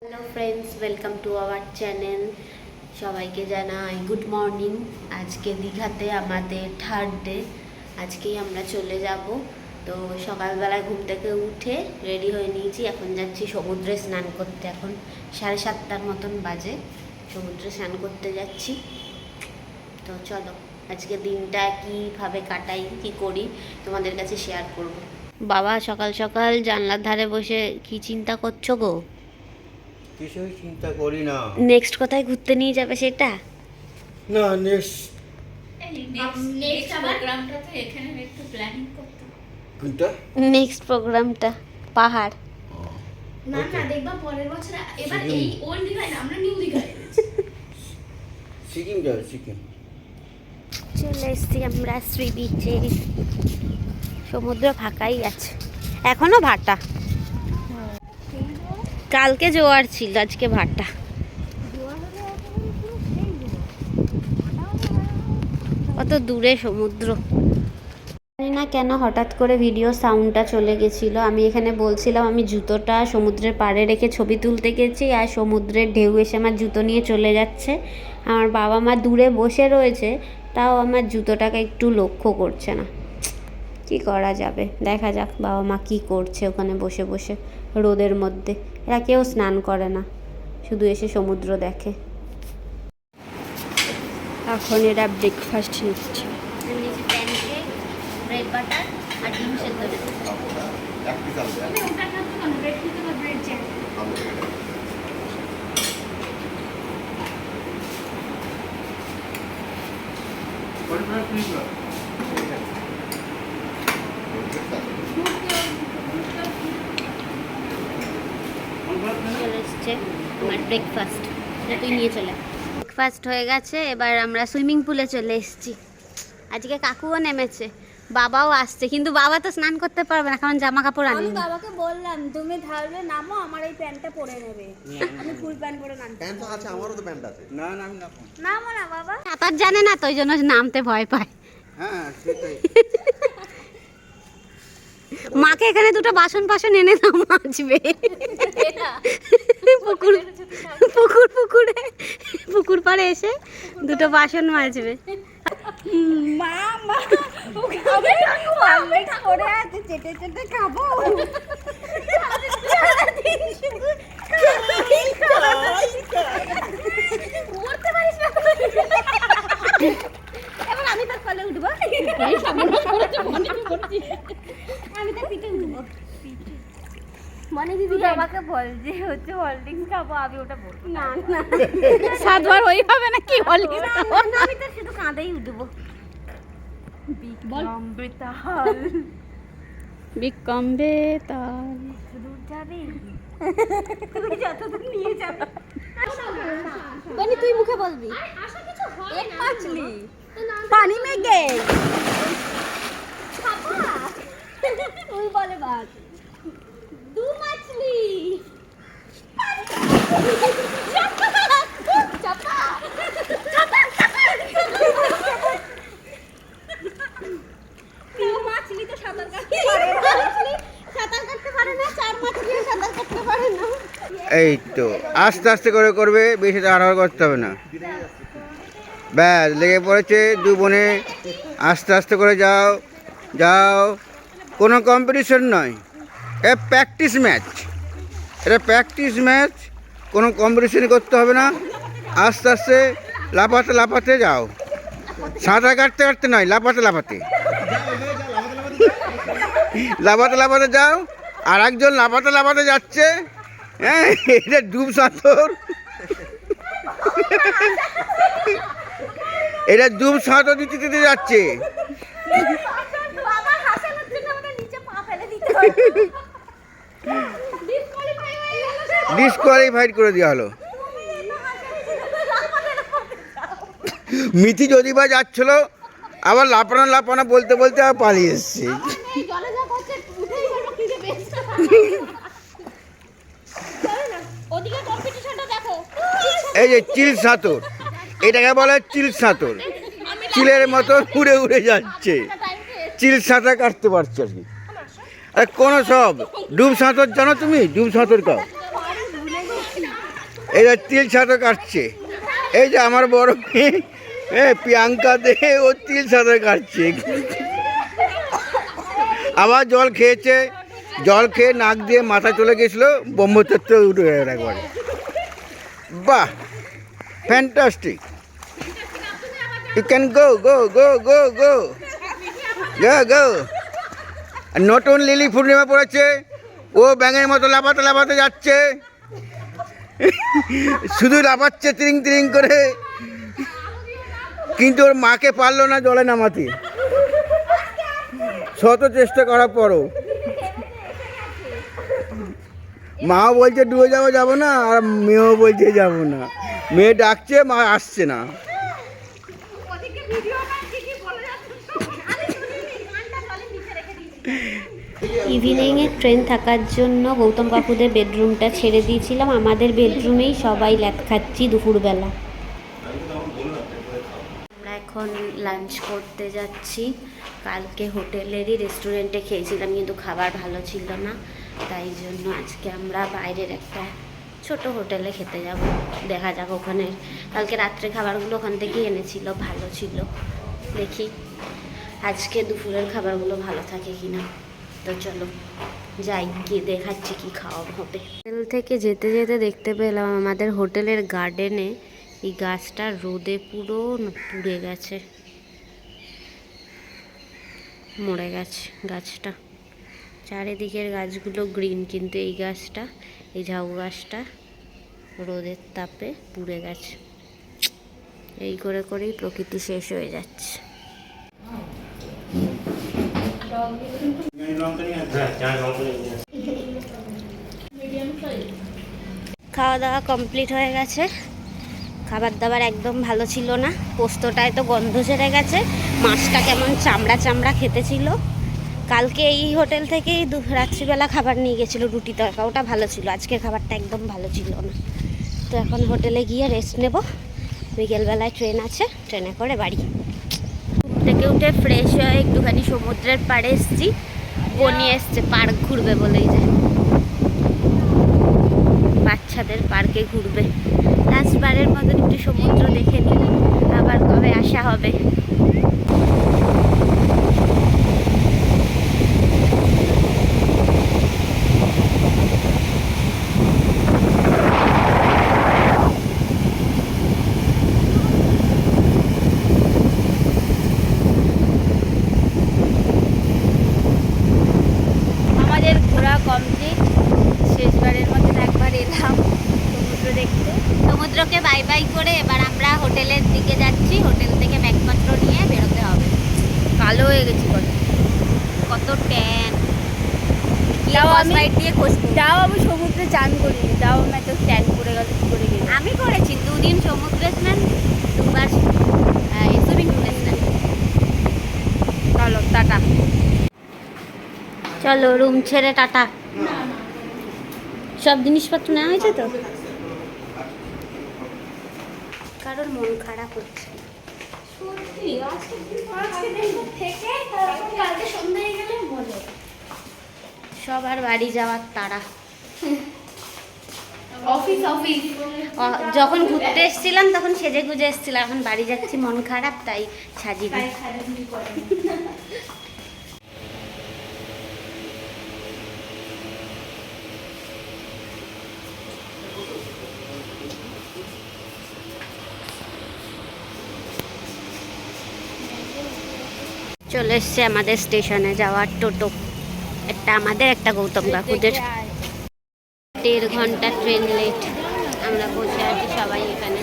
Hello friends, welcome to our channel. সবাইকে জানাই good morning. আজকে দীঘাতে আমাদের থার্ড ডে। আজকেই আমরা চলে যাব। তো সকালবেলায় ঘুম থেকে উঠে রেডি হয়ে নিয়েছি। এখন যাচ্ছি সমুদ্রে স্নান করতে। এখন 7:30 মতন বাজে। সমুদ্রে স্নান করতে যাচ্ছি। তো চলো আজকে দিনটা কীভাবে কাটাই, কী করি তোমাদের কাছে শেয়ার করব। বাবা সকাল সকাল জানলার ধারে বসে কি চিন্তা করছো গো? কিছুই চিন্তা করি না। নেক্সট কোথায় ঘুরতে নিয়ে যাবে সেটা? না নেক্সট প্রোগ্রামটা তো এখানে একটু প্ল্যানিং করতে হবে। কোনটা? নেক্সট প্রোগ্রামটা পাহাড়। না না, দেখবা পরের বছর এবার এই ওল্ড দীঘায় না, আমরা নিউ দীঘায় সিকিম যাবে, সিকিম। চলে এসছি আমরা শ্রী বিচে। সমুদ্র ফাঁকাই আছে, এখনো ভাটা। কালকে জোয়ার ছিল, আজকে ভাটা। কত দূরে সমুদ্র। জানি না কেন হঠাৎ করে ভিডিও সাউন্ডটা চলে গেছিল। আমি এখানে বলছিলাম আমি জুতোটা সমুদ্রের পাড়ে রেখে ছবি তুলতে গেছি, আর সমুদ্রের ঢেউ এসে আমার জুতো নিয়ে চলে যাচ্ছে। আমার বাবা মা দূরে বসে রয়েছে, তাও আমার জুতোটাকে একটু লক্ষ্য করছে না। কি করা যাবে, দেখা যাক বাবা মা কী করছে ওখানে বসে বসে রোদের মধ্যে। এরা কেউ স্নান করে না, শুধু এসে সমুদ্র দেখে। এখন এরা ব্রেকফাস্ট নিচ্ছে। প্যানকেক, ব্রেড বাটার আর ডিম সেদ্ধ। তুমি ওটা খাচ্ছ না, ব্রেড খেতে বা ব্রেড জ্যাম। চলে এসছে আমার ব্রেকফাস্ট। তুই নিয়ে চলে। ব্রেকফাস্ট হয়ে গেছে, এবার আমরা সুইমিং পুলে চলে এসেছি। আজকে কাকুও নেমেছে, বাবাও আসছে, কিন্তু বাবা তো স্নান করতে পারবে না কারণ জামা কাপড় আমি আনিনি। বাবাকে বললাম তুমি তাহলে নামো, আমার এই প্যান্টটা পরে নেবে। আমি ফুল প্যান্ট পরে নামছি। প্যান্ট তো আছে, আমারও তো প্যান্ট আছে। না না আমি না। নামো না বাবা। সাঁতার জানে না তো, ওই জন্য নামতে ভয় পায়। হ্যাঁ সেটাই। মাকে এখানে দুটো বাসন এনে দাও, মাজবে। পুকুর পাড়ে এসে দুটো বাসন মাজবে। মা মা ওখানে অমলেট করে আছে, চেটে চেটে খাবো। উঠতে পারিস না। এবার আমি তার কোলে উঠবো। আমি তার পিঠে উঠবো। মানে দিদি আমাকে বল যে হচ্ছে হলডিংস খাবো, আমি ওটা বলবো না। না 7 বার হই হবে না কি বলি? আমি তো শুধু কাঁধেই উঠবো। বিক্রম বেতাল দূর যাবে, তুই যতদূর নিয়ে যাবে। বনি তুই মুখে বলবি। এক মাছলি পানি মে গে তুই বলে বাদ দু মাছলি চাপা তিন মাছলি তো সাঁতার কাটতে পারে না, সাঁতার কাটতে পারে না। 4 মাছলি সাঁতার কাটতে পারে না। এই তো আস্তে আস্তে করে করবে, বেশি তাড়াহুড়ো করতে হবে না। ব্যাস লেগে পড়েছে দু বোনে। আস্তে আস্তে করে যাও যাও, কোনো কম্পিটিশন নয়, এ প্র্যাকটিস ম্যাচ। এটা প্র্যাকটিস ম্যাচ, কোনো কম্পিটিশন করতে হবে না। আস্তে আস্তে লাফাতে লাফাতে যাও, সাঁতার কাটতে কাটতে নয়, লাফাতে লাফাতে লাফাতে লাফাতে যাও। আর একজন লাফাতে লাফাতে যাচ্ছে, হ্যাঁ এটা ডুব সাঁতর। এটা ডুব সাঁতর দিতে দিতে যাচ্ছে। বাবা হাসে হচ্ছে না, আমাদের নিচে পা ফেলে দিতে হয়। ডিসকোয়ালিফাইড করে দেওয়া হলো। মিথি যদি বা যাচ্ছিল, আবার লাপানা লাপানা বলতে বলতে আবার পালিয়ে এসছে। এই জলে যা করছে উঠেই বলবো কি যে বেস্ট। ওদিকে কম্পিটিশনটা দেখো। এই যে চিল সাঁতর, এটাকে বলে চিল সাঁতর। চিলের মতো উড়ে উড়ে যাচ্ছে, চিল সাঁতার কাটতে পারছে আর কি। আর কোনো সব ডুব সাঁতর জানো তুমি? ডুব সাঁতর কাও। এই যে তিল ছাতু কাটছে, এই যে আমার বড় মেয়ে প্রিয়াঙ্কা দে, ও তিল ছাতু কাটছে। আবার জল খেয়েছে, জল খেয়ে নাক দিয়ে মাথা চলে গেছিলো, ব্রহ্মতত্ত্ব উঠে গেল একবারে। বাহ, ফ্যান্টাস্টিক, ইউ ক্যান গো গো গো গো গো গো গো। নতুন লিলি পূর্ণিমা পড়েছে, ও ব্যাঙের মতো লাফাতে লাফাতে যাচ্ছে, শুধু লাফাচ্ছে তিরিং তিরিং করে, কিন্তু ওর মাকে পারলো না জলে নামাতে, শত চেষ্টা করার পরও। মাও বলছে ডুবে যাবো না, আর মেয়েও বলছে যাবো না। মেয়ে ডাকছে, মা আসছে না। ইভিনিংয়ে ট্রেন থাকার জন্য গৌতম কাকুদের বেডরুমটা ছেড়ে দিয়েছিলাম, আমাদের বেডরুমেই সবাই ল্যাদ খাচ্ছি দুপুরবেলা। আমরা এখন লাঞ্চ করতে যাচ্ছি। কালকে হোটেলেরই রেস্টুরেন্টে খেয়েছিলাম, কিন্তু খাবার ভালো ছিল না, তাই জন্য আজকে আমরা বাইরের একটা ছোট হোটেলে খেতে যাব। দেখা যাক ওখানে কালকে রাত্রে খাবারগুলো ওখান থেকেই এনেছিল, ভালো ছিল। দেখি আজকে দুপুরের খাবারগুলো ভালো থাকে কিনা। তো চলো যাই, গিয়ে দেখাচ্ছি কি খাওয়া হবে। হোটেল থেকে যেতে যেতে দেখতে পেলাম আমাদের হোটেলের গার্ডেনে এই গাছটা রোদে পুরো পুড়ে গেছে, মরে গেছে গাছটা। চারিদিকের গাছগুলো গ্রিন, কিন্তু এই গাছটা, এই ঝাউ গাছটা রোদের তাপে পুড়ে গেছে। এই করে করেই প্রকৃতি শেষ হয়ে যাচ্ছে। খাওয়া দাওয়া কমপ্লিট হয়ে গেছে। খাবার দাবার একদম ভালো ছিল না, পোস্তটায় তো গন্ধ ছেড়ে গেছে, মাছটা কেমন চামড়া চামড়া খেতে ছিল। কালকে এই হোটেল থেকেই রাত্রিবেলা খাবার নিয়ে গেছিলো, রুটি তরকা, ওটা ভালো ছিল। আজকের খাবারটা একদম ভালো ছিল না। তো এখন হোটেলে গিয়ে রেস্ট নেব, বিকেলবেলায় ট্রেন আছে, ট্রেনে করে বাড়ি। ঘুম থেকে উঠে ফ্রেশ হয়ে একটুখানি সমুদ্রের পাড়ে এসেছি, বনি এসছে পার্ক ঘুরবে বলেই, যে বাচ্চাদের পার্কে ঘুরবে। লাস্টবারের মতন একটু সমুদ্র দেখে নিই, আবার কবে আসা হবে। আমাদের ঘোরা কমপ্লিট, শেষবারের মতন একবার এলাম সমুদ্র দেখতে। সমুদ্রকে বাই বাই করে এবার আমরা হোটেলের দিকে যাচ্ছি। হোটেল থেকে ব্যাগপত্র নিয়ে বেরোতে হবে। কালো হয়ে গেছি কত ট্যান। যাও আমি সমুদ্রে চান করিনি, যাও আমি এত ট্যান করে গেল করে গেল। আমি করেছি 2 দিন সমুদ্রে স্নান, 2বার সুইমিং পুলে স্নান। চলো টাটা, চলো রুম ছেড়ে টাটা। সব জিনিসপত্র নেওয়া হয়েছে তো? কারোর মন খারাপ হচ্ছে। সবার বাড়ি যাওয়ার তাড়া। অফিস অফিস যখন ঘুরতে এসেছিলাম তখন সেজে গুজে এসেছিলাম, এখন বাড়ি যাচ্ছি, মন খারাপ, তাই সাজিনি। চলে এসছে আমাদের স্টেশনে যাওয়ার টোটো, একটা আমাদের, একটা গৌতম কাকুদের। 1.5 ঘন্টা ট্রেন লেট, আমরা বসে আছি সবাই এখানে।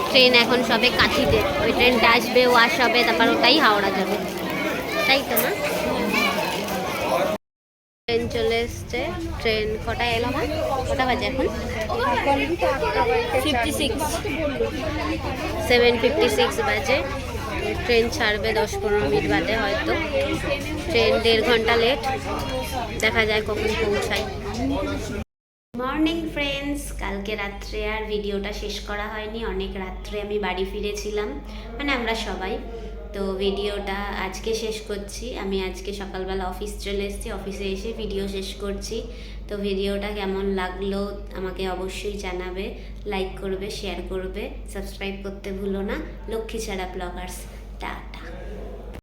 ট্রেন এখন সবে কাঁথিতে, ওই ট্রেনটা আসবে, ওয়াশ হবে, তারপর ওটাই হাওড়া যাবে, তাই তো না? ট্রেন চলে এসছে। ট্রেন কটায় এলো? না কটা বাজে এখন? 7:56 বাজে। ট্রেন ছাড়বে 10-15 মিনিট বাদে হয়তো। ট্রেন 1.5 ঘন্টা লেট, দেখা যায় কখন পৌঁছায়। মর্নিং ফ্রেন্ডস, কালকে রাত্রে আর ভিডিওটা শেষ করা হয়নি, অনেক রাত্রে আমি বাড়ি ফিরেছিলাম, মানে আমরা সবাই। তো ভিডিওটা আজকে শেষ করছি। আমি আজকে সকালবেলা অফিস চলে এসেছি, অফিসে এসে ভিডিও শেষ করছি। তো ভিডিওটা কেমন লাগলো আমাকে অবশ্যই জানাবে, লাইক করবে, শেয়ার করবে, সাবস্ক্রাইব করতে ভুলো না। লক্ষ্মী ছাড়া ব্লগার্স। টাটা।